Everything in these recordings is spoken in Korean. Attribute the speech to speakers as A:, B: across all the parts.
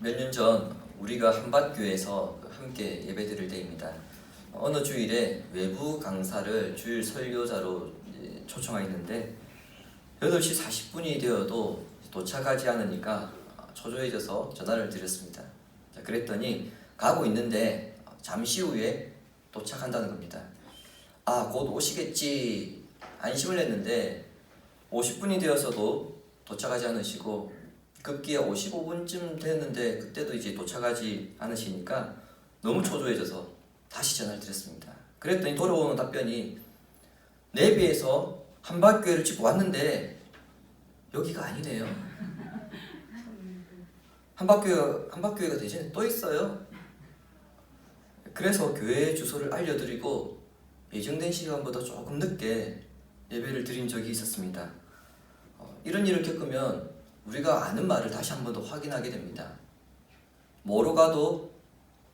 A: 몇 년 전 우리가 한밭교회에서 함께 예배드릴 때입니다. 어느 주일에 외부 강사를 주일 설교자로 초청하였는데 8시 40분이 되어도 도착하지 않으니까 초조해져서 전화를 드렸습니다. 그랬더니 가고 있는데 잠시 후에 도착한다는 겁니다. 곧 오시겠지 안심을 했는데 50분이 되어서도 도착하지 않으시고 급기야 55분쯤 됐는데 그때도 이제 도착하지 않으시니까 너무 초조해져서 다시 전화를 드렸습니다. 그랬더니 돌아오는 답변이 내비에서 한밭교회를 찍고 왔는데 여기가 아니네요. 한밭교회가 대신에 또 있어요. 그래서 교회 주소를 알려드리고 예정된 시간보다 조금 늦게 예배를 드린 적이 있었습니다. 이런 일을 겪으면 우리가 아는 말을 다시 한 번 더 확인하게 됩니다. 뭐로 가도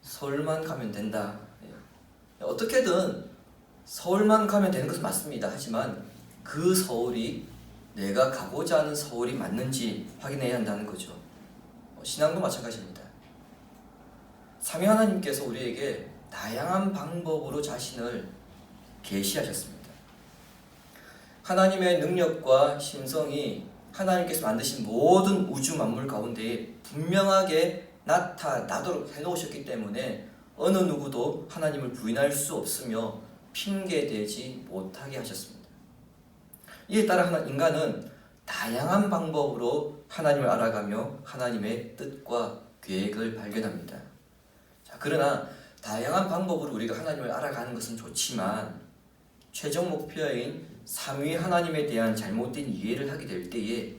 A: 서울만 가면 된다. 어떻게든 서울만 가면 되는 것은 맞습니다. 하지만 그 서울이 내가 가고자 하는 서울이 맞는지 확인해야 한다는 거죠. 신앙도 마찬가지입니다. 삼위 하나님께서 우리에게 다양한 방법으로 자신을 계시하셨습니다. 하나님의 능력과 심성이 하나님께서 만드신 모든 우주 만물 가운데에 분명하게 나타나도록 해놓으셨기 때문에 어느 누구도 하나님을 부인할 수 없으며 핑계대지 못하게 하셨습니다. 이에 따라 인간은 다양한 방법으로 하나님을 알아가며 하나님의 뜻과 계획을 발견합니다. 그러나 다양한 방법으로 우리가 하나님을 알아가는 것은 좋지만 최종 목표인 삼위 하나님에 대한 잘못된 이해를 하게 될 때에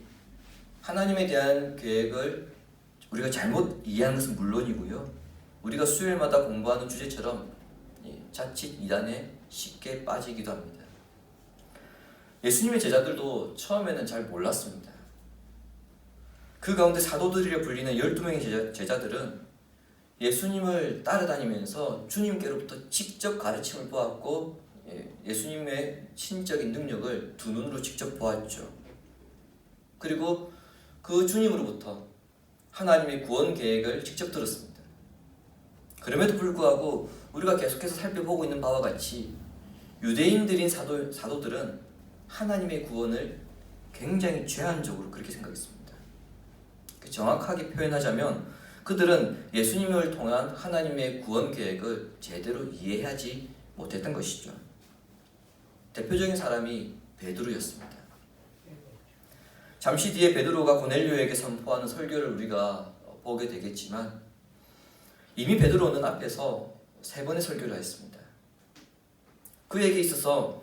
A: 하나님에 대한 계획을 우리가 잘못 이해하는 것은 물론이고요. 우리가 수요일마다 공부하는 주제처럼 자칫 이단에 쉽게 빠지기도 합니다. 예수님의 제자들도 처음에는 잘 몰랐습니다. 그 가운데 사도들이라 불리는 12명의 제자들은 예수님을 따라다니면서 주님께로부터 직접 가르침을 보았고 예수님의 신적인 능력을 두 눈으로 직접 보았죠. 그리고 그 주님으로부터 하나님의 구원 계획을 직접 들었습니다. 그럼에도 불구하고 우리가 계속해서 살펴보고 있는 바와 같이 유대인들인 사도들은 하나님의 구원을 굉장히 제한적으로 그렇게 생각했습니다. 정확하게 표현하자면 그들은 예수님을 통한 하나님의 구원 계획을 제대로 이해하지 못했던 것이죠. 대표적인 사람이 베드로였습니다. 잠시 뒤에 베드로가 고넬료에게 선포하는 설교를 우리가 보게 되겠지만 이미 베드로는 앞에서 3번의 설교를 했습니다. 그에게 있어서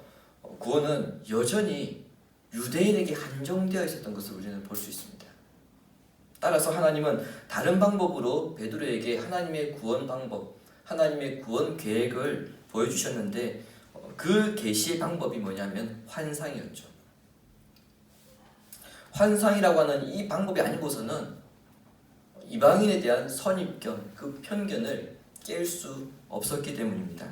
A: 구원은 여전히 유대인에게 한정되어 있었던 것을 우리는 볼 수 있습니다. 따라서 하나님은 다른 방법으로 베드로에게 하나님의 구원 방법, 하나님의 구원 계획을 보여주셨는데 그 계시의 방법이 뭐냐면 환상이었죠. 환상이라고 하는 이 방법이 아니고서는 이방인에 대한 선입견, 그 편견을 깰 수 없었기 때문입니다.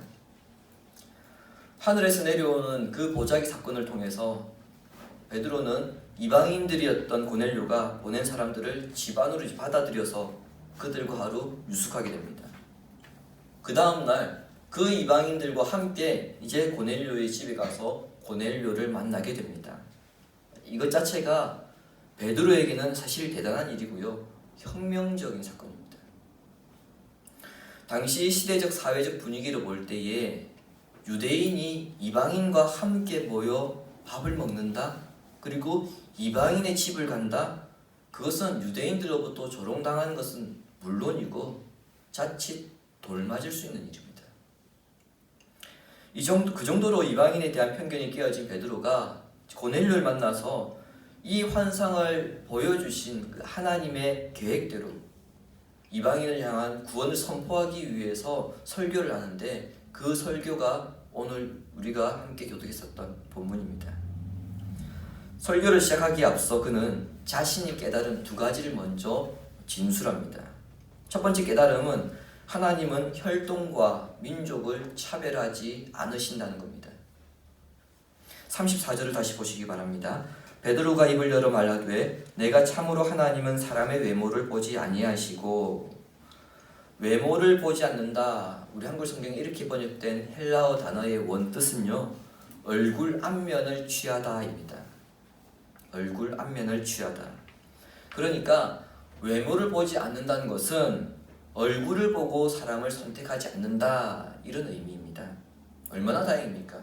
A: 하늘에서 내려오는 그 보자기 사건을 통해서 베드로는 이방인들이었던 고넬료가 보낸 사람들을 집안으로 받아들여서 그들과 하루 유숙하게 됩니다. 그 다음날 그 이방인들과 함께 이제 고넬료의 집에 가서 고넬료를 만나게 됩니다. 이것 자체가 베드로에게는 사실 대단한 일이고요. 혁명적인 사건입니다. 당시 시대적 사회적 분위기를 볼 때에 유대인이 이방인과 함께 모여 밥을 먹는다? 그리고 이방인의 집을 간다? 그것은 유대인들로부터 조롱당하는 것은 물론이고 자칫 돌맞을 수 있는 일입니다. 그 정도로 이방인에 대한 편견이 끼어진 베드로가 고넬료를 만나서 이 환상을 보여주신 하나님의 계획대로 이방인을 향한 구원을 선포하기 위해서 설교를 하는데 그 설교가 오늘 우리가 함께 교독했었던 본문입니다. 설교를 시작하기에 앞서 그는 자신이 깨달은 2가지를 먼저 진술합니다. 첫 번째 깨달음은 하나님은 혈통과 민족을 차별하지 않으신다는 겁니다. 34절을 다시 보시기 바랍니다. 베드로가 입을 열어 말하되 내가 참으로 하나님은 사람의 외모를 보지 아니하시고. 외모를 보지 않는다. 우리 한글 성경에 이렇게 번역된 헬라어 단어의 원뜻은요, 얼굴 앞면을 취하다입니다. 얼굴 앞면을 취하다. 그러니까 외모를 보지 않는다는 것은 얼굴을 보고 사람을 선택하지 않는다, 이런 의미입니다. 얼마나 다행입니까?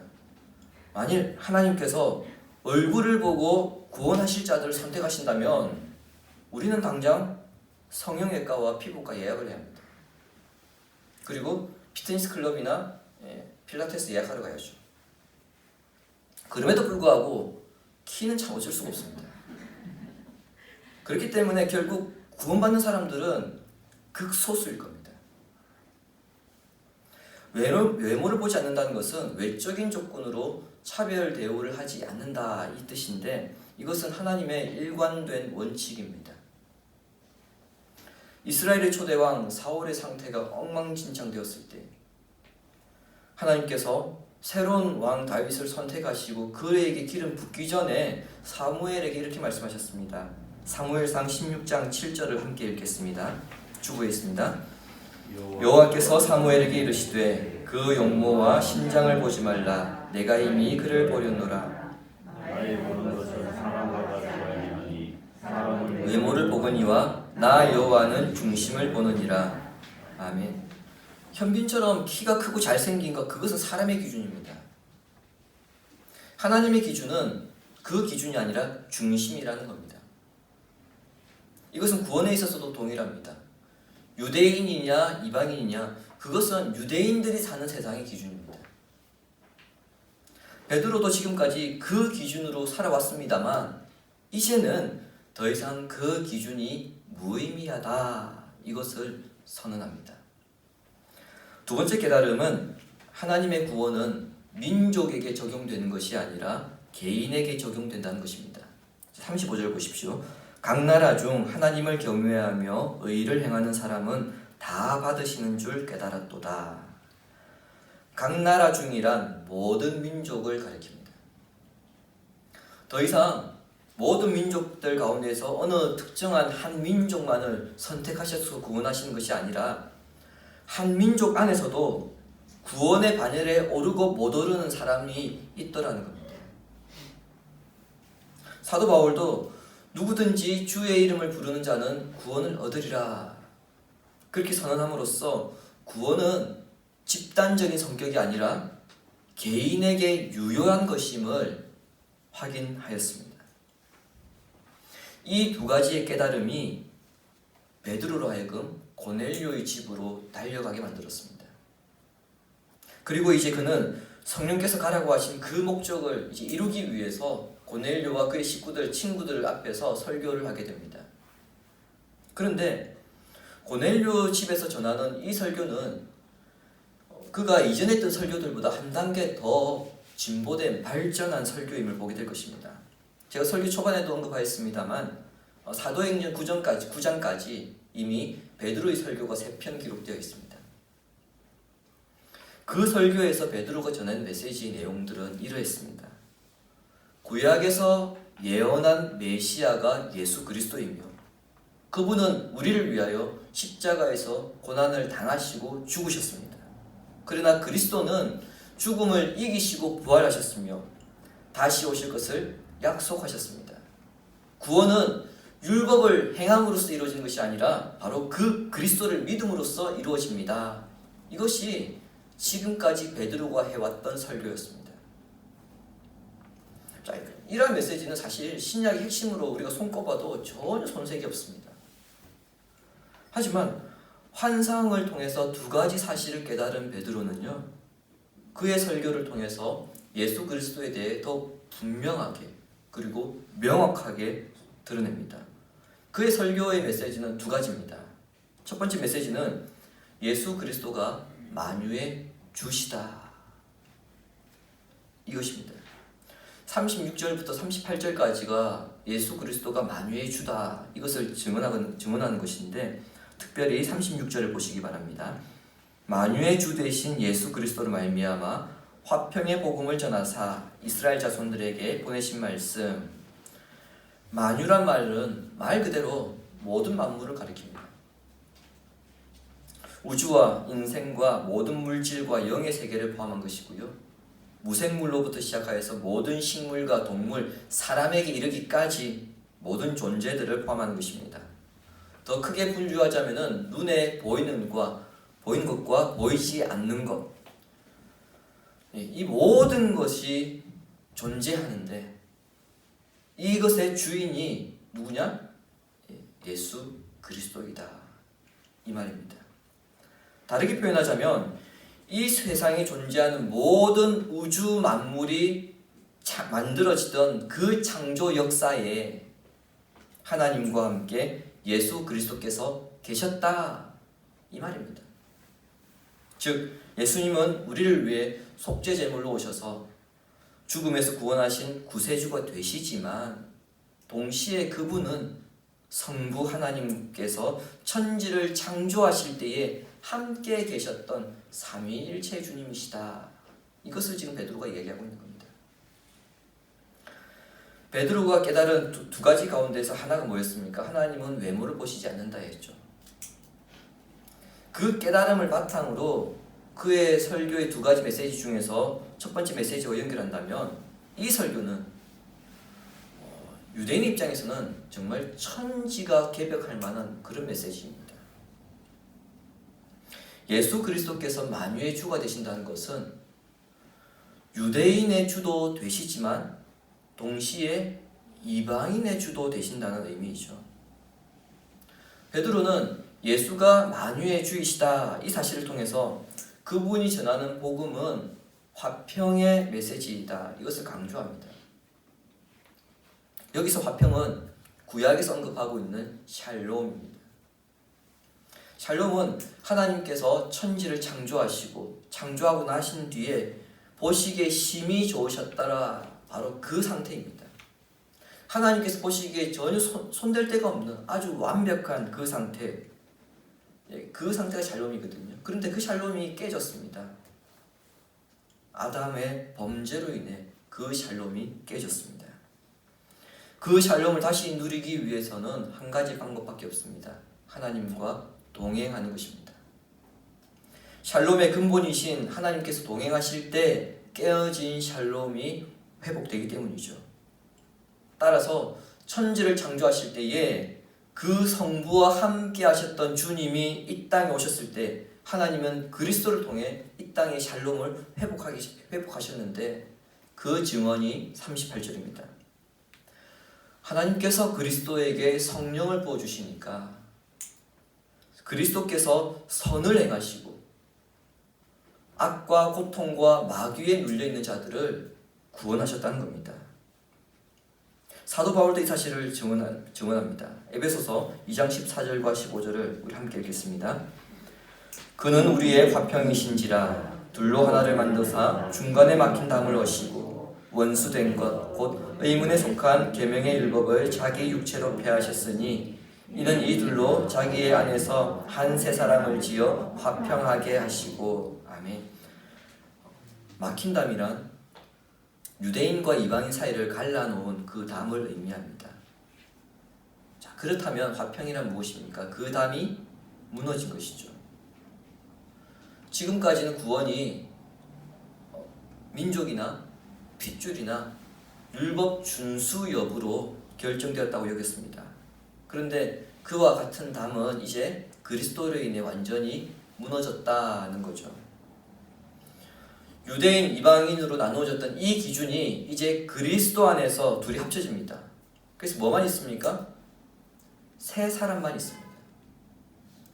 A: 만일 하나님께서 얼굴을 보고 구원하실 자들을 선택하신다면 우리는 당장 성형외과와 피부과 예약을 해야 합니다. 그리고 피트니스 클럽이나 필라테스 예약하러 가야죠. 그럼에도 불구하고 키는 참 어쩔 수가 없습니다. 그렇기 때문에 결국 구원받는 사람들은 극소수일 겁니다. 외모를 보지 않는다는 것은 외적인 조건으로 차별 대우를 하지 않는다, 이 뜻인데, 이것은 하나님의 일관된 원칙입니다. 이스라엘의 초대왕 사울의 상태가 엉망진창되었을 때 하나님께서 새로운 왕 다윗을 선택하시고 그에게 기름 붓기 전에 사무엘에게 이렇게 말씀하셨습니다. 사무엘상 16장 7절을 함께 읽겠습니다. 주부했습니다. 여호와께서 사무엘에게 이르시되 그 용모와 신장을 보지 말라. 내가 이미 그를 보렸노라. 외모를 보거니와 나 여호와는 중심을 보느니라. 아멘. 현빈처럼 키가 크고 잘생긴 것, 그것은 사람의 기준입니다. 하나님의 기준은 그 기준이 아니라 중심이라는 겁니다. 이것은 구원에 있어서도 동일합니다. 유대인이냐 이방인이냐, 그것은 유대인들이 사는 세상의 기준입니다. 베드로도 지금까지 그 기준으로 살아왔습니다만 이제는 더 이상 그 기준이 무의미하다, 이것을 선언합니다. 두 번째 깨달음은 하나님의 구원은 민족에게 적용되는 것이 아니라 개인에게 적용된다는 것입니다. 35절 보십시오. 각 나라 중 하나님을 경외하며 의를 행하는 사람은 다 받으시는 줄 깨달았도다. 각 나라 중이란 모든 민족을 가리킵니다. 더 이상 모든 민족들 가운데서 어느 특정한 한 민족만을 선택하셔서 구원하시는 것이 아니라 한 민족 안에서도 구원의 반열에 오르고 못 오르는 사람이 있더라는 겁니다. 사도 바울도 누구든지 주의 이름을 부르는 자는 구원을 얻으리라, 그렇게 선언함으로써 구원은 집단적인 성격이 아니라 개인에게 유효한 것임을 확인하였습니다. 이 두 가지의 깨달음이 베드로로 하여금 고넬료의 집으로 달려가게 만들었습니다. 그리고 이제 그는 성령께서 가라고 하신 그 목적을 이제 이루기 위해서 고넬료와 그의 식구들, 친구들 앞에서 설교를 하게 됩니다. 그런데 고넬료 집에서 전하는 이 설교는 그가 이전에 했던 설교들보다 한 단계 더 진보된 발전한 설교임을 보게 될 것입니다. 제가 설교 초반에도 언급하였습니다만 사도행전 9장까지 이미 베드로의 설교가 3편 기록되어 있습니다. 그 설교에서 베드로가 전한 메시지의 내용들은 이러했습니다. 구약에서 예언한 메시아가 예수 그리스도이며 그분은 우리를 위하여 십자가에서 고난을 당하시고 죽으셨습니다. 그러나 그리스도는 죽음을 이기시고 부활하셨으며 다시 오실 것을 약속하셨습니다. 구원은 율법을 행함으로써 이루어지는 것이 아니라 바로 그 그리스도를 믿음으로써 이루어집니다. 이것이 지금까지 베드로가 해왔던 설교였습니다. 자, 이러한 메시지는 사실 신약의 핵심으로 우리가 손꼽아도 전혀 손색이 없습니다. 하지만 환상을 통해서 두 가지 사실을 깨달은 베드로는요, 그의 설교를 통해서 예수 그리스도에 대해 더 분명하게 그리고 명확하게 드러냅니다. 그의 설교의 메시지는 두 가지입니다. 첫 번째 메시지는 예수 그리스도가 만유의 주시다, 이것입니다. 36절부터 38절까지가 예수 그리스도가 만유의 주다, 이것을 증언하는 것인데 특별히 36절을 보시기 바랍니다. 만유의 주 되신 예수 그리스도로 말미암아 화평의 복음을 전하사 이스라엘 자손들에게 보내신 말씀, 만유란 말은 말 그대로 모든 만물을 가리킵니다. 우주와 인생과 모든 물질과 영의 세계를 포함한 것이고요. 무생물로부터 시작하여서 모든 식물과 동물, 사람에게 이르기까지 모든 존재들을 포함하는 것입니다. 더 크게 분류하자면 눈에 보이는 것과 보이지 않는 것, 이 모든 것이 존재하는데 이것의 주인이 누구냐? 예수 그리스도이다, 이 말입니다. 다르게 표현하자면 이 세상에 존재하는 모든 우주 만물이 만들어지던 그 창조 역사에 하나님과 함께 예수 그리스도께서 계셨다, 이 말입니다. 즉 예수님은 우리를 위해 속죄 제물로 오셔서 죽음에서 구원하신 구세주가 되시지만 동시에 그분은 성부 하나님께서 천지를 창조하실 때에 함께 계셨던 삼위일체 주님이시다. 이것을 지금 베드로가 얘기하고 있는 겁니다. 베드로가 깨달은 두 가지 가운데서 하나가 뭐였습니까? 하나님은 외모를 보시지 않는다 했죠. 그 깨달음을 바탕으로 그의 설교의 두 가지 메시지 중에서 첫 번째 메시지와 연결한다면 이 설교는 유대인 입장에서는 정말 천지가 개벽할 만한 그런 메시지입니다. 예수 그리스도께서 만유의 주가 되신다는 것은 유대인의 주도 되시지만 동시에 이방인의 주도 되신다는 의미이죠. 베드로는 예수가 만유의 주이시다, 이 사실을 통해서 그분이 전하는 복음은 화평의 메시지이다, 이것을 강조합니다. 여기서 화평은 구약에서 언급하고 있는 샬롬입니다. 샬롬은 하나님께서 천지를 창조하고 나신 뒤에 보시기에 심히 좋으셨더라, 바로 그 상태입니다. 하나님께서 보시기에 전혀 손댈 데가 없는 아주 완벽한 그 상태, 그 상태가 샬롬이거든요. 그런데 그 샬롬이 깨졌습니다. 아담의 범죄로 인해 그 샬롬이 깨졌습니다. 그 샬롬을 다시 누리기 위해서는 한 가지 방법밖에 없습니다. 하나님과 동행하는 것입니다. 샬롬의 근본이신 하나님께서 동행하실 때 깨어진 샬롬이 회복되기 때문이죠. 따라서 천지를 창조하실 때에 그 성부와 함께 하셨던 주님이 이 땅에 오셨을 때 하나님은 그리스도를 통해 이 땅의 샬롬을 회복하셨는데 그 증언이 38절입니다. 하나님께서 그리스도에게 성령을 부어주시니까 그리스도께서 선을 행하시고 악과 고통과 마귀에 눌려있는 자들을 구원하셨다는 겁니다. 사도 바울도 이 사실을 증언합니다. 에베소서 2장 14절과 15절을 우리 함께 읽겠습니다. 그는 우리의 화평이신지라 둘로 하나를 만드사 중간에 막힌 담을 어시고 원수된 것 곧 의문에 속한 계명의 율법을 자기 육체로 폐하셨으니 이는 이 둘로 자기의 안에서 한 새 사람을 지어 화평하게 하시고. 아멘. 막힌 담이란 유대인과 이방인 사이를 갈라놓은 그 담을 의미합니다. 자, 그렇다면 화평이란 무엇입니까? 그 담이 무너진 것이죠. 지금까지는 구원이 민족이나 핏줄이나 율법 준수 여부로 결정되었다고 여겼습니다. 그런데 그와 같은 담은 이제 그리스도로 인해 완전히 무너졌다는 거죠. 유대인, 이방인으로 나누어졌던 이 기준이 이제 그리스도 안에서 둘이 합쳐집니다. 그래서 뭐만 있습니까? 새 사람만 있습니다.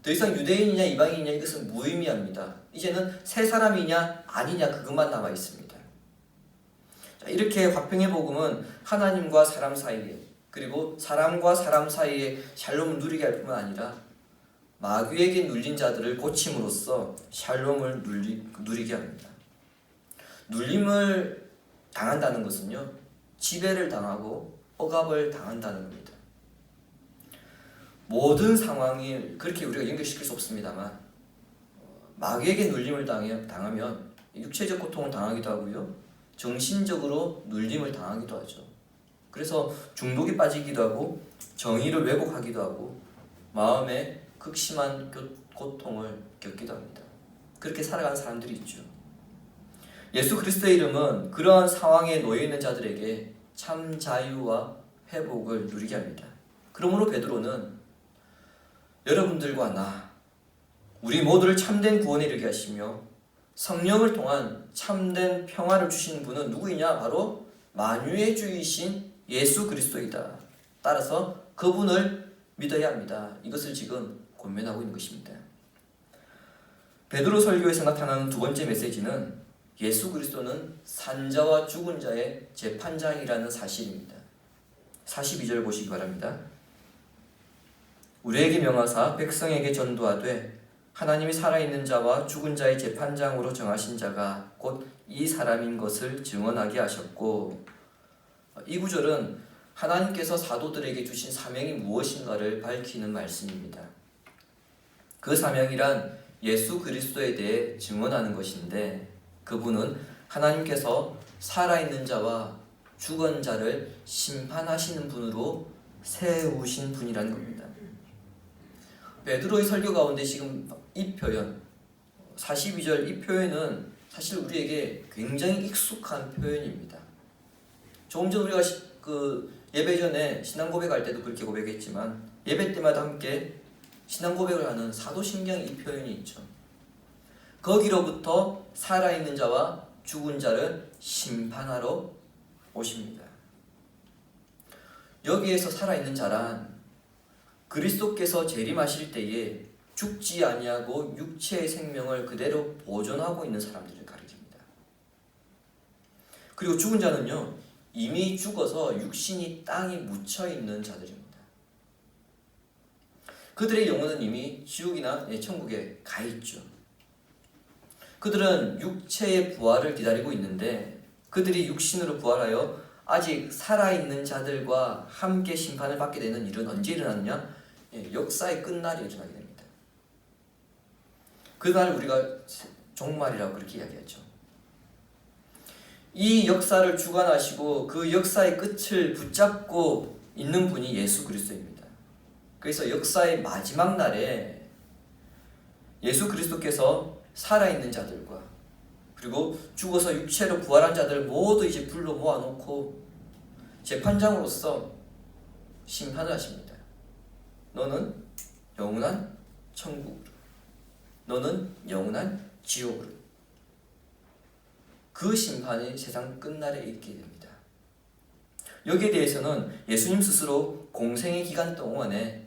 A: 더 이상 유대인이냐 이방인이냐 이것은 무의미합니다. 이제는 새 사람이냐 아니냐 그것만 남아 있습니다. 자, 이렇게 화평의 복음은 하나님과 사람 사이에, 그리고 사람과 사람 사이에 샬롬을 누리게 할 뿐만 아니라 마귀에게 눌린 자들을 고침으로써 샬롬을 누리게 합니다. 눌림을 당한다는 것은요, 지배를 당하고 억압을 당한다는 겁니다. 모든 상황을 그렇게 우리가 연결시킬 수 없습니다만 마귀에게 눌림을 당하면 육체적 고통을 당하기도 하고요, 정신적으로 눌림을 당하기도 하죠. 그래서 중독에 빠지기도 하고 정의를 왜곡하기도 하고 마음에 극심한 고통을 겪기도 합니다. 그렇게 살아가는 사람들이 있죠. 예수 그리스도의 이름은 그러한 상황에 놓여 있는 자들에게 참 자유와 회복을 누리게 합니다. 그러므로 베드로는 여러분들과 나, 우리 모두를 참된 구원에 이르게 하시며 성령을 통한 참된 평화를 주시는 분은 누구이냐? 바로 만유의 주이신 예수 그리스도이다. 따라서 그분을 믿어야 합니다. 이것을 지금 권면하고 있는 것입니다. 베드로 설교에서 나타나는 두 번째 메시지는 예수 그리스도는 산자와 죽은 자의 재판장이라는 사실입니다. 42절 보시기 바랍니다. 우리에게 명하사 백성에게 전도하되 하나님이 살아있는 자와 죽은 자의 재판장으로 정하신 자가 곧 이 사람인 것을 증언하게 하셨고, 이 구절은 하나님께서 사도들에게 주신 사명이 무엇인가를 밝히는 말씀입니다. 그 사명이란 예수 그리스도에 대해 증언하는 것인데, 그분은 하나님께서 살아있는 자와 죽은 자를 심판하시는 분으로 세우신 분이라는 겁니다. 베드로의 설교 가운데 지금 이 표현 42절 이 표현은 사실 우리에게 굉장히 익숙한 표현입니다. 조금 전 우리가 예배 전에 신앙 고백할 때도 그렇게 고백했지만 예배 때마다 함께 신앙 고백을 하는 사도신경 이 표현이 있죠. 거기로부터 살아있는 자와 죽은 자를 심판하러 오십니다. 여기에서 살아있는 자란 그리스도께서 재림하실 때에 죽지 아니하고 육체의 생명을 그대로 보존하고 있는 사람들을 가리킵니다. 그리고 죽은 자는요, 이미 죽어서 육신이 땅에 묻혀있는 자들입니다. 그들의 영혼은 이미 지옥이나 천국에 가있죠. 그들은 육체의 부활을 기다리고 있는데 그들이 육신으로 부활하여 아직 살아있는 자들과 함께 심판을 받게 되는 일은 언제 일어나느냐? 역사의 끝날이 일어나게 됩니다. 그날 우리가 종말이라고 그렇게 이야기하죠. 이 역사를 주관하시고 그 역사의 끝을 붙잡고 있는 분이 예수 그리스도입니다. 그래서 역사의 마지막 날에 예수 그리스도께서 살아있는 자들과 그리고 죽어서 육체로 부활한 자들 모두 이제 불러 모아놓고 재판장으로서 심판을 하십니다. 너는 영원한 천국으로, 너는 영원한 지옥으로. 그 심판이 세상 끝날에 있게 됩니다. 여기에 대해서는 예수님 스스로 공생의 기간 동안에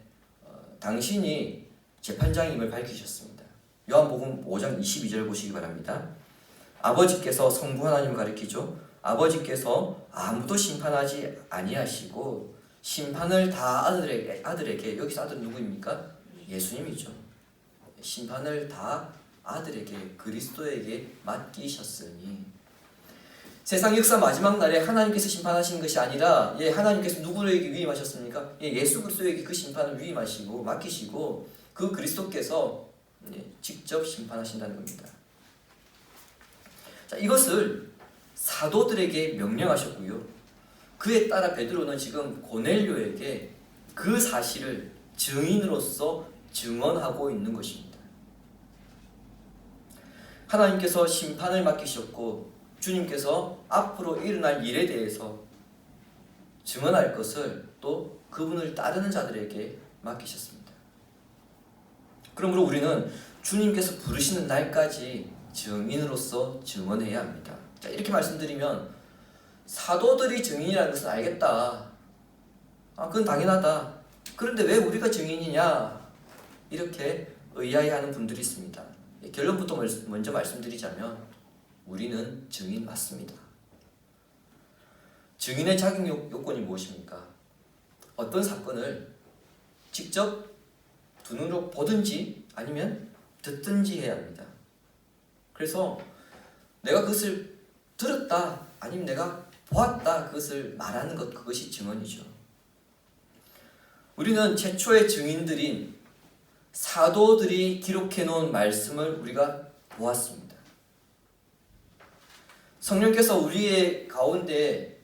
A: 당신이 재판장임을 밝히셨습니다. 요한복음 5장 22절 보시기 바랍니다. 아버지께서 성부 하나님을 가리키죠. 아버지께서 아무도 심판하지 아니하시고 심판을 다 아들에게, 여기서 아들은 누구입니까? 예수님이죠. 심판을 다 아들에게, 그리스도에게 맡기셨으니 세상 역사 마지막 날에 하나님께서 심판하시는 것이 아니라 하나님께서 누구에게 위임하셨습니까? 예수 그리스도에게 그 심판을 위임하시고 맡기시고 그 그리스도께서 직접 심판하신다는 겁니다. 자, 이것을 사도들에게 명령하셨고요. 그에 따라 베드로는 지금 고넬료에게 그 사실을 증인으로서 증언하고 있는 것입니다. 하나님께서 심판을 맡기셨고 주님께서 앞으로 일어날 일에 대해서 증언할 것을 또 그분을 따르는 자들에게 맡기셨습니다. 그러므로 우리는 주님께서 부르시는 날까지 증인으로서 증언해야 합니다. 자, 이렇게 말씀드리면 사도들이 증인이라는 것은 알겠다. 그건 당연하다. 그런데 왜 우리가 증인이냐? 이렇게 의아해하는 분들이 있습니다. 결론부터 먼저 말씀드리자면 우리는 증인 맞습니다. 증인의 자격 요건이 무엇입니까? 어떤 사건을 직접 두 눈으로 보든지 아니면 듣든지 해야 합니다. 그래서 내가 그것을 들었다 아니면 내가 보았다 그것을 말하는 것, 그것이 증언이죠. 우리는 최초의 증인들인 사도들이 기록해 놓은 말씀을 우리가 보았습니다. 성령께서 우리의 가운데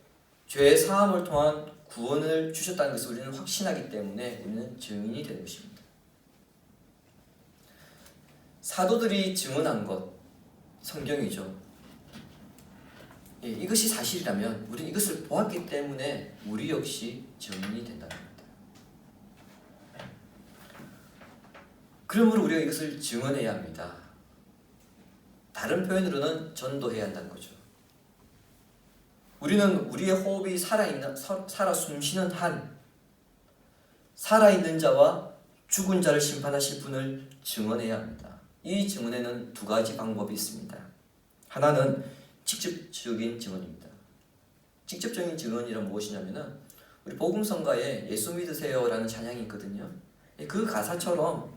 A: 죄 사함을 통한 구원을 주셨다는 것을 우리는 확신하기 때문에 우리는 증인이 되는 것입니다. 사도들이 증언한 것, 성경이죠. 이것이 사실이라면 우리는 이것을 보았기 때문에 우리 역시 증인이 된다는 겁니다. 그러므로 우리가 이것을 증언해야 합니다. 다른 표현으로는 전도해야 한다는 거죠. 우리는 우리의 호흡이 살아 숨쉬는 한 살아있는 자와 죽은 자를 심판하실 분을 증언해야 합니다. 이 증언에는 두 가지 방법이 있습니다. 하나는 직접적인 증언입니다. 직접적인 증언이란 무엇이냐면은 우리 복음성가에 예수 믿으세요라는 찬양이 있거든요. 그 가사처럼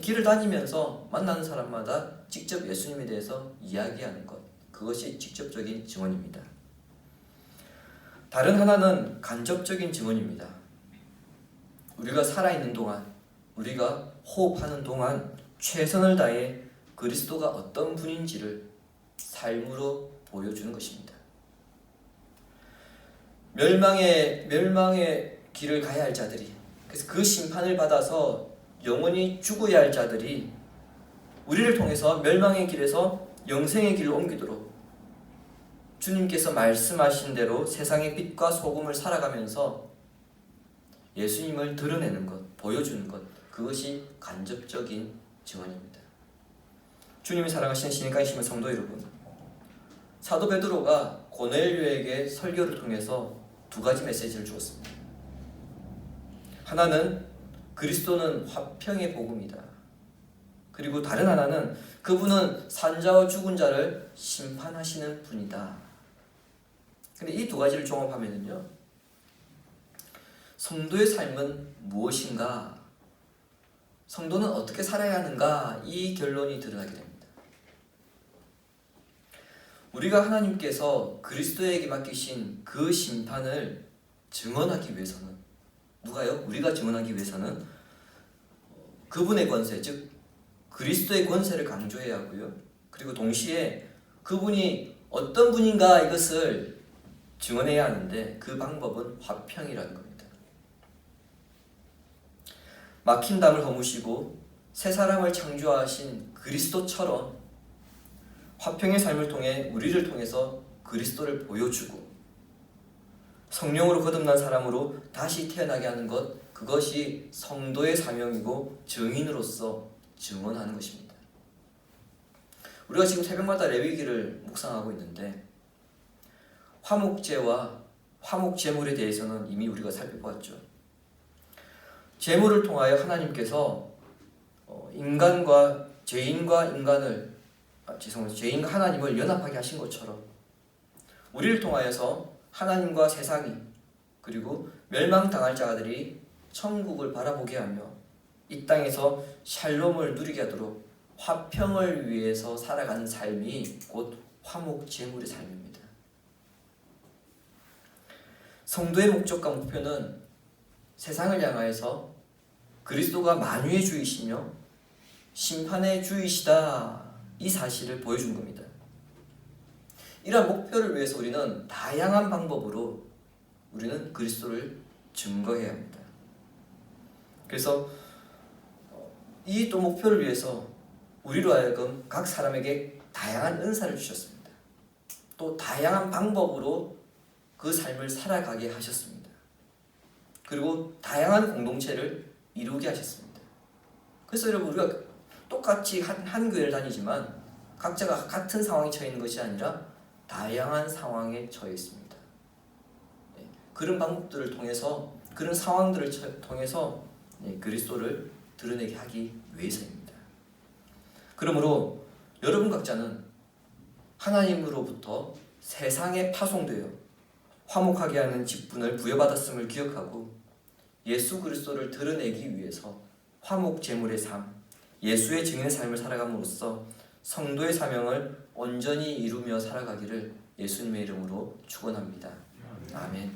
A: 길을 다니면서 만나는 사람마다 직접 예수님에 대해서 이야기하는 것, 그것이 직접적인 증언입니다. 다른 하나는 간접적인 증언입니다. 우리가 살아있는 동안, 우리가 호흡하는 동안 최선을 다해 그리스도가 어떤 분인지를 삶으로 보여주는 것입니다. 멸망의 길을 가야 할 자들이, 그래서 그 심판을 받아서 영원히 죽어야 할 자들이 우리를 통해서 멸망의 길에서 영생의 길로 옮기도록 주님께서 말씀하신 대로 세상의 빛과 소금을 살아가면서 예수님을 드러내는 것, 보여주는 것, 그것이 간접적인 증언입니다. 주님이 사랑하시는 신익하신 성도 여러분, 사도 베드로가 고넬료에게 설교를 통해서 두 가지 메시지를 주었습니다. 하나는 그리스도는 화평의 복음이다. 그리고 다른 하나는 그분은 산자와 죽은 자를 심판하시는 분이다. 근데 이 두 가지를 종합하면요, 성도의 삶은 무엇인가? 성도는 어떻게 살아야 하는가? 이 결론이 드러나게 됩니다. 우리가 하나님께서 그리스도에게 맡기신 그 심판을 증언하기 위해서는, 누가요? 우리가 증언하기 위해서는 그분의 권세, 즉 그리스도의 권세를 강조해야 하고요. 그리고 동시에 그분이 어떤 분인가 이것을 증언해야 하는데 그 방법은 화평이라는 겁니다. 막힌 담을 허무시고 새 사람을 창조하신 그리스도처럼 화평의 삶을 통해 우리를 통해서 그리스도를 보여주고 성령으로 거듭난 사람으로 다시 태어나게 하는 것, 그것이 성도의 사명이고 증인으로서 증언하는 것입니다. 우리가 지금 새벽마다 레위기를 묵상하고 있는데 화목제와 화목제물에 대해서는 이미 우리가 살펴보았죠. 제물을 통하여 하나님께서 죄인과 하나님을 연합하게 하신 것처럼 우리를 통하여서 하나님과 세상이, 그리고 멸망당할 자들이 천국을 바라보게 하며 이 땅에서 샬롬을 누리게 하도록 화평을 위해서 살아가는 삶이 곧 화목제물의 삶입니다. 성도의 목적과 목표는 세상을 향하여서 그리스도가 만유의 주이시며 심판의 주이시다, 이 사실을 보여준 겁니다. 이러한 목표를 위해서 우리는 다양한 방법으로 우리는 그리스도를 증거해야 합니다. 그래서 이 또 목표를 위해서 우리로 하여금 각 사람에게 다양한 은사를 주셨습니다. 또 다양한 방법으로 그 삶을 살아가게 하셨습니다. 그리고 다양한 공동체를 이루게 하셨습니다. 그래서 여러분, 우리가 똑같이 한 교회를 다니지만 각자가 같은 상황에 처해 있는 것이 아니라 다양한 상황에 처해 있습니다. 그런 방법들을 통해서, 그런 상황들을 통해서 그리스도를 드러내게 하기 위해서입니다. 그러므로 여러분 각자는 하나님으로부터 세상에 파송되어 화목하게 하는 직분을 부여받았음을 기억하고 예수 그리스도를 드러내기 위해서 화목제물의 삶, 예수의 증인의 삶을 살아감으로써 성도의 사명을 온전히 이루며 살아가기를 예수님의 이름으로 축원합니다. 아멘.